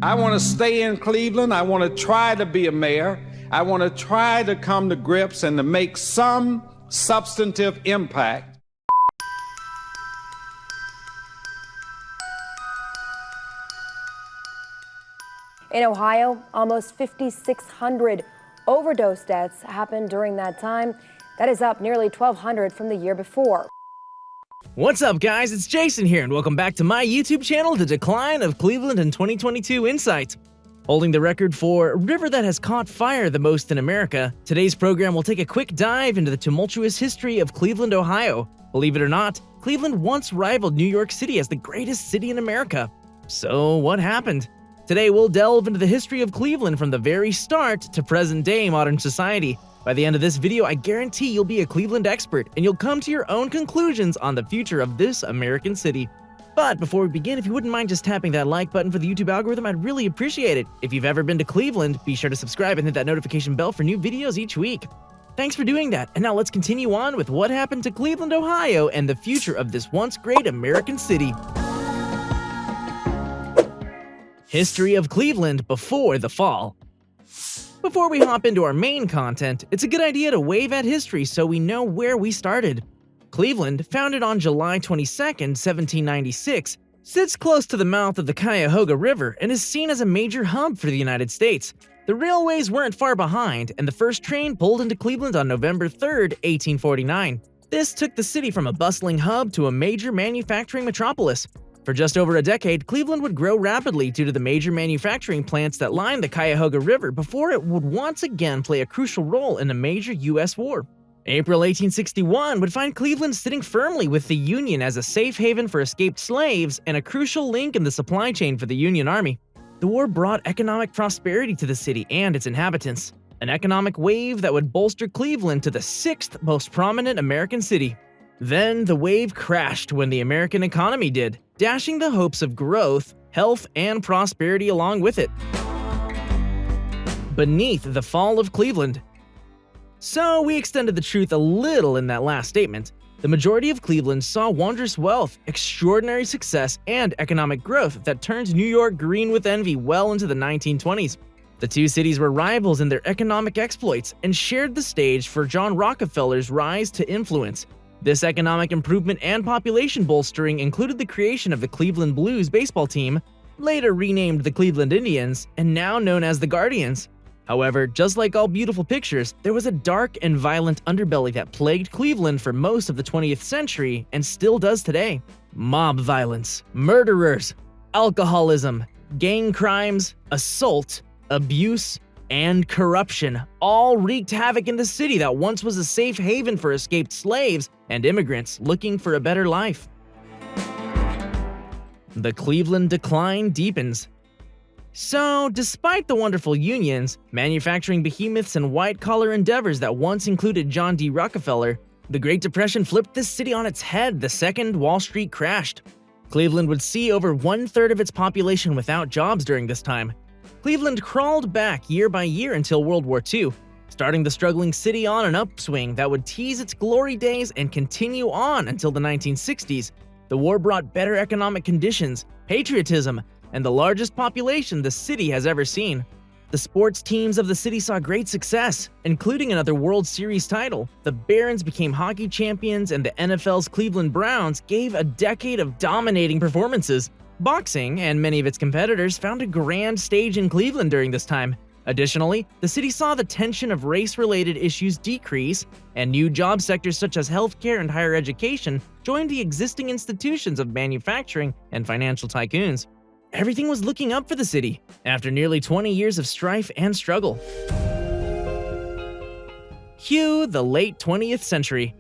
I want to stay in Cleveland. I want to try to be a mayor. I want to try to come to grips and to make some substantive impact. In Ohio, almost 5,600 overdose deaths happened during that time. That is up nearly 1,200 from the year before. What's up, guys? It's Jason here, and welcome back to my YouTube channel, The Decline of Cleveland in 2022 Insights. Holding the record for river that has caught fire the most in America, today's program will take a quick dive into the tumultuous history of Cleveland, Ohio. Believe it or not, Cleveland once rivaled New York City as the greatest city in America. So what happened? Today we'll delve into the history of Cleveland from the very start to present-day modern society. By the end of this video, I guarantee you'll be a Cleveland expert and you'll come to your own conclusions on the future of this American city. But before we begin, if you wouldn't mind just tapping that like button for the YouTube algorithm, I'd really appreciate it. If you've ever been to Cleveland, be sure to subscribe and hit that notification bell for new videos each week. Thanks for doing that, and now let's continue on with what happened to Cleveland, Ohio, and the future of this once great American city. History of Cleveland before the fall. Before we hop into our main content, it's a good idea to wave at history so we know where we started. Cleveland, founded on July 22, 1796, sits close to the mouth of the Cuyahoga River and is seen as a major hub for the United States. The railways weren't far behind, and the first train pulled into Cleveland on November 3, 1849. This took the city from a bustling hub to a major manufacturing metropolis. For just over a decade, Cleveland would grow rapidly due to the major manufacturing plants that lined the Cuyahoga River before it would once again play a crucial role in a major U.S. war. April 1861 would find Cleveland sitting firmly with the Union as a safe haven for escaped slaves and a crucial link in the supply chain for the Union Army. The war brought economic prosperity to the city and its inhabitants, an economic wave that would bolster Cleveland to the sixth most prominent American city. Then the wave crashed when the American economy did, dashing the hopes of growth, health, and prosperity along with it. Beneath the fall of Cleveland. So we extended the truth a little in that last statement. The majority of Cleveland saw wondrous wealth, extraordinary success, and economic growth that turned New York green with envy well into the 1920s. The two cities were rivals in their economic exploits and shared the stage for John Rockefeller's rise to influence. This economic improvement and population bolstering included the creation of the Cleveland Blues baseball team, later renamed the Cleveland Indians, and now known as the Guardians. However, just like all beautiful pictures, there was a dark and violent underbelly that plagued Cleveland for most of the 20th century and still does today. Mob violence, murderers, alcoholism, gang crimes, assault, abuse, and corruption all wreaked havoc in the city that once was a safe haven for escaped slaves and immigrants looking for a better life. The Cleveland decline deepens. So, despite the wonderful unions, manufacturing behemoths, and white-collar endeavors that once included John D. Rockefeller, the Great Depression flipped this city on its head the second Wall Street crashed. Cleveland would see over one-third of its population without jobs during this time. Cleveland crawled back year by year until World War II, starting the struggling city on an upswing that would tease its glory days and continue on until the 1960s. The war brought better economic conditions, patriotism, and the largest population the city has ever seen. The sports teams of the city saw great success, including another World Series title. The Barons became hockey champions, and the NFL's Cleveland Browns gave a decade of dominating performances. Boxing and many of its competitors found a grand stage in Cleveland during this time. Additionally, the city saw the tension of race-related issues decrease, and new job sectors such as healthcare and higher education joined the existing institutions of manufacturing and financial tycoons. Everything was looking up for the city after nearly 20 years of strife and struggle. Cue the late 20th century.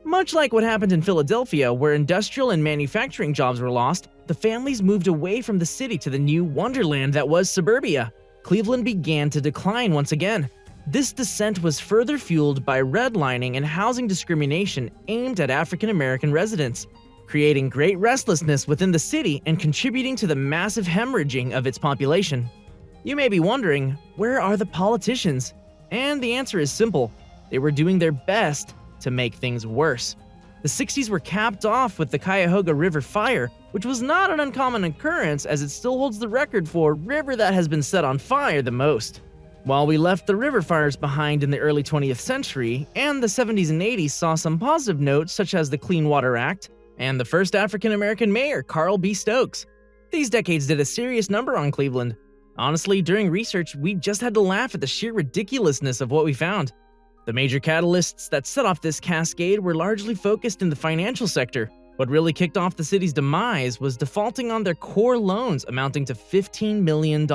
Much like what happened in Philadelphia, where industrial and manufacturing jobs were lost, the families moved away from the city to the new wonderland that was suburbia. Cleveland began to decline once again. This descent was further fueled by redlining and housing discrimination aimed at African American residents, creating great restlessness within the city and contributing to the massive hemorrhaging of its population. You may be wondering, where are the politicians? And the answer is simple: they were doing their best to make things worse. The 60s were capped off with the Cuyahoga River fire, which was not an uncommon occurrence as it still holds the record for river that has been set on fire the most. While we left the river fires behind in the early 20th century, and the 70s and 80s saw some positive notes such as the Clean Water Act and the first African-American mayor, Carl B. Stokes. These decades did a serious number on Cleveland. Honestly, during research, we just had to laugh at the sheer ridiculousness of what we found. The major catalysts that set off this cascade were largely focused in the financial sector. What really kicked off the city's demise was defaulting on their core loans amounting to $15 million.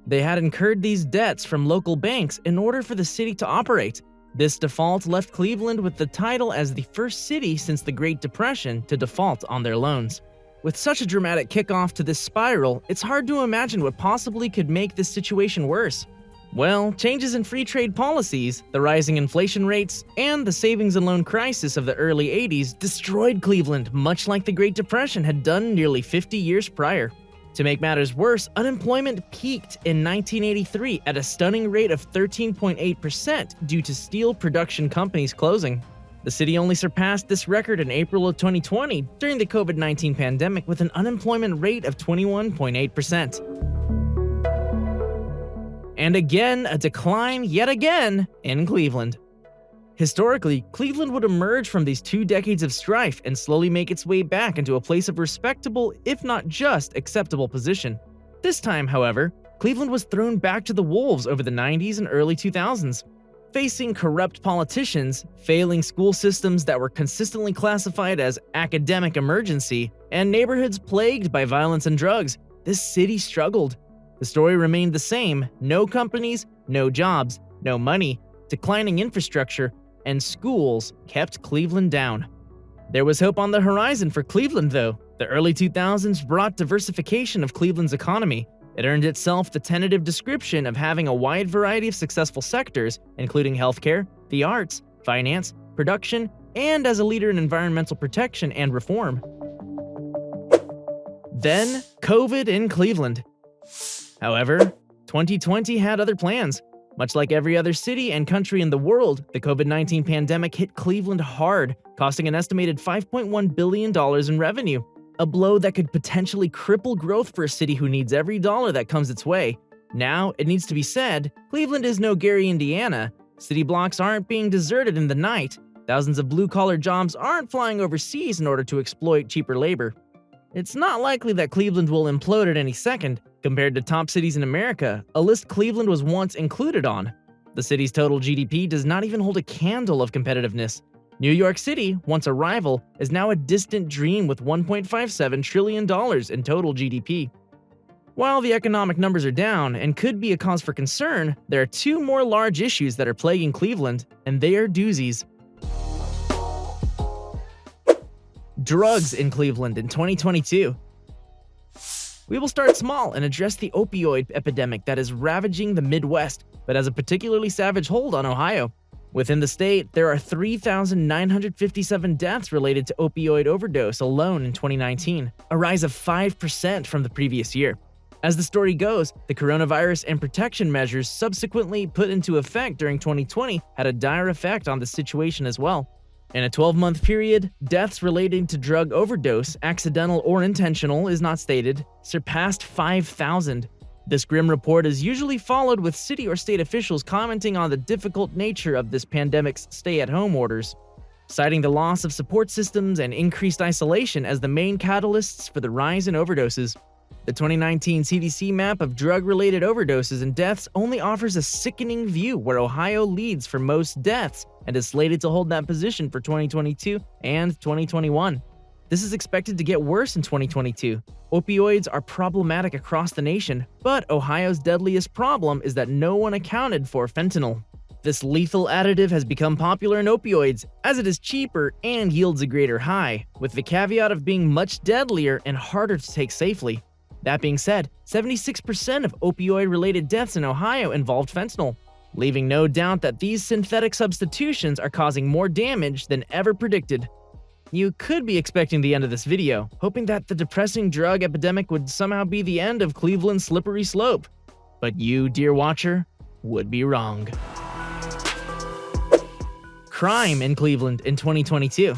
They had incurred these debts from local banks in order for the city to operate. This default left Cleveland with the title as the first city since the Great Depression to default on their loans. With such a dramatic kickoff to this spiral, it's hard to imagine what possibly could make this situation worse. Well, changes in free trade policies, the rising inflation rates, and the savings and loan crisis of the early 80s destroyed Cleveland, much like the Great Depression had done nearly 50 years prior. To make matters worse, unemployment peaked in 1983 at a stunning rate of 13.8% due to steel production companies closing. The city only surpassed this record in April of 2020 during the COVID-19 pandemic with an unemployment rate of 21.8%. And again, a decline yet again in Cleveland. Historically, Cleveland would emerge from these 2 decades of strife and slowly make its way back into a place of respectable, if not just acceptable position. This time, however, Cleveland was thrown back to the wolves over the 90s and early 2000s. Facing corrupt politicians, failing school systems that were consistently classified as academic emergency, and neighborhoods plagued by violence and drugs, this city struggled. The story remained the same: no companies, no jobs, no money, declining infrastructure, and schools kept Cleveland down. There was hope on the horizon for Cleveland, though. The early 2000s brought diversification of Cleveland's economy. It earned itself the tentative description of having a wide variety of successful sectors, including healthcare, the arts, finance, production, and as a leader in environmental protection and reform. Then, COVID in Cleveland. However, 2020 had other plans. Much like every other city and country in the world, the COVID-19 pandemic hit Cleveland hard, costing an estimated $5.1 billion in revenue. A blow that could potentially cripple growth for a city who needs every dollar that comes its way. Now, it needs to be said, Cleveland is no Gary, Indiana. City blocks aren't being deserted in the night. Thousands of blue-collar jobs aren't flying overseas in order to exploit cheaper labor. It's not likely that Cleveland will implode at any second. Compared to top cities in America, a list Cleveland was once included on. The city's total GDP does not even hold a candle of competitiveness. New York City, once a rival, is now a distant dream with $1.57 trillion in total GDP. While the economic numbers are down and could be a cause for concern, there are 2 more large issues that are plaguing Cleveland, and they are doozies. Drugs in Cleveland in 2022. We will start small and address the opioid epidemic that is ravaging the Midwest, but has a particularly savage hold on Ohio. Within the state, there are 3,957 deaths related to opioid overdose alone in 2019, a rise of 5% from the previous year. As the story goes, the coronavirus and protection measures subsequently put into effect during 2020 had a dire effect on the situation as well. In a 12-month period, deaths relating to drug overdose, accidental or intentional is not stated, surpassed 5,000. This grim report is usually followed with city or state officials commenting on the difficult nature of this pandemic's stay-at-home orders, citing the loss of support systems and increased isolation as the main catalysts for the rise in overdoses. The 2019 CDC map of drug-related overdoses and deaths only offers a sickening view where Ohio leads for most deaths and is slated to hold that position for 2022 and 2021. This is expected to get worse in 2022. Opioids are problematic across the nation, but Ohio's deadliest problem is that no one accounted for fentanyl. This lethal additive has become popular in opioids as it is cheaper and yields a greater high, with the caveat of being much deadlier and harder to take safely. That being said, 76% of opioid-related deaths in Ohio involved fentanyl, leaving no doubt that these synthetic substitutions are causing more damage than ever predicted. You could be expecting the end of this video, hoping that the depressing drug epidemic would somehow be the end of Cleveland's slippery slope. But you, dear watcher, would be wrong. Crime in Cleveland in 2022.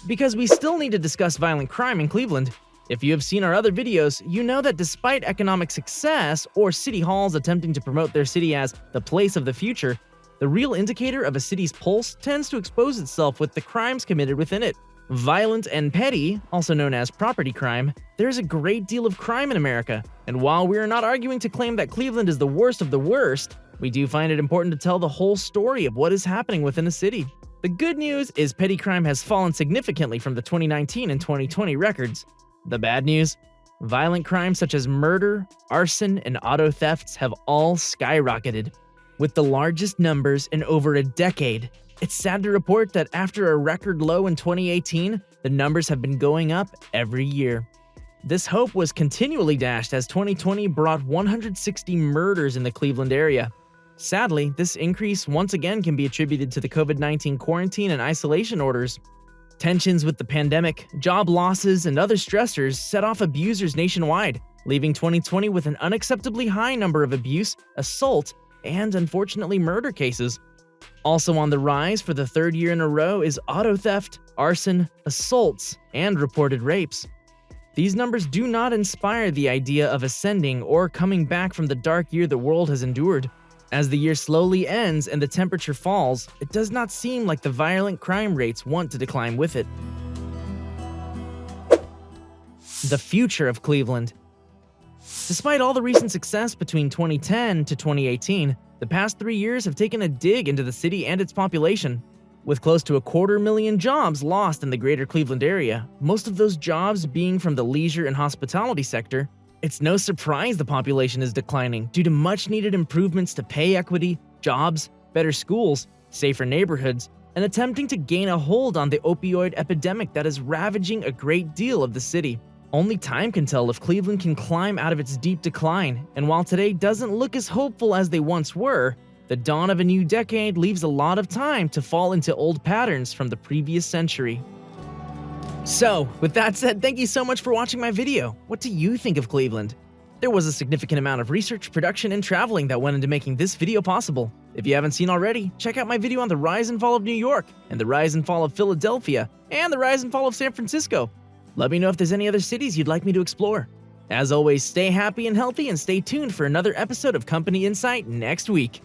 Because we still need to discuss violent crime in Cleveland. If you have seen our other videos, you know that despite economic success or city halls attempting to promote their city as the place of the future, the real indicator of a city's pulse tends to expose itself with the crimes committed within it. Violent and petty, also known as property crime, there's a great deal of crime in America, and while we are not arguing to claim that Cleveland is the worst of the worst, we do find it important to tell the whole story of what is happening within a city. The good news is petty crime has fallen significantly from the 2019 and 2020 records. The bad news? Violent crimes such as murder, arson, and auto thefts have all skyrocketed, with the largest numbers in over a decade. It's sad to report that after a record low in 2018, the numbers have been going up every year. This hope was continually dashed as 2020 brought 160 murders in the Cleveland area. Sadly, this increase once again can be attributed to the COVID-19 quarantine and isolation orders. Tensions with the pandemic, job losses, and other stressors set off abusers nationwide, leaving 2020 with an unacceptably high number of abuse, assault, and unfortunately murder cases. Also on the rise for the third year in a row is auto theft, arson, assaults, and reported rapes. These numbers do not inspire the idea of ascending or coming back from the dark year the world has endured. As the year slowly ends and the temperature falls, it does not seem like the violent crime rates want to decline with it. The future of Cleveland. Despite all the recent success between 2010 to 2018, the past 3 years have taken a dig into the city and its population. With close to 250,000 jobs lost in the greater Cleveland area, most of those jobs being from the leisure and hospitality sector, it's no surprise the population is declining due to much-needed improvements to pay equity, jobs, better schools, safer neighborhoods, and attempting to gain a hold on the opioid epidemic that is ravaging a great deal of the city. Only time can tell if Cleveland can climb out of its deep decline, and while today doesn't look as hopeful as they once were, the dawn of a new decade leaves a lot of time to fall into old patterns from the previous century. So, with that said, thank you so much for watching my video. What do you think of Cleveland? There was a significant amount of research, production, and traveling that went into making this video possible. If you haven't seen already, check out my video on the rise and fall of New York, and the rise and fall of Philadelphia, and the rise and fall of San Francisco. Let me know if there's any other cities you'd like me to explore. As always, stay happy and healthy, and stay tuned for another episode of Company Insight next week.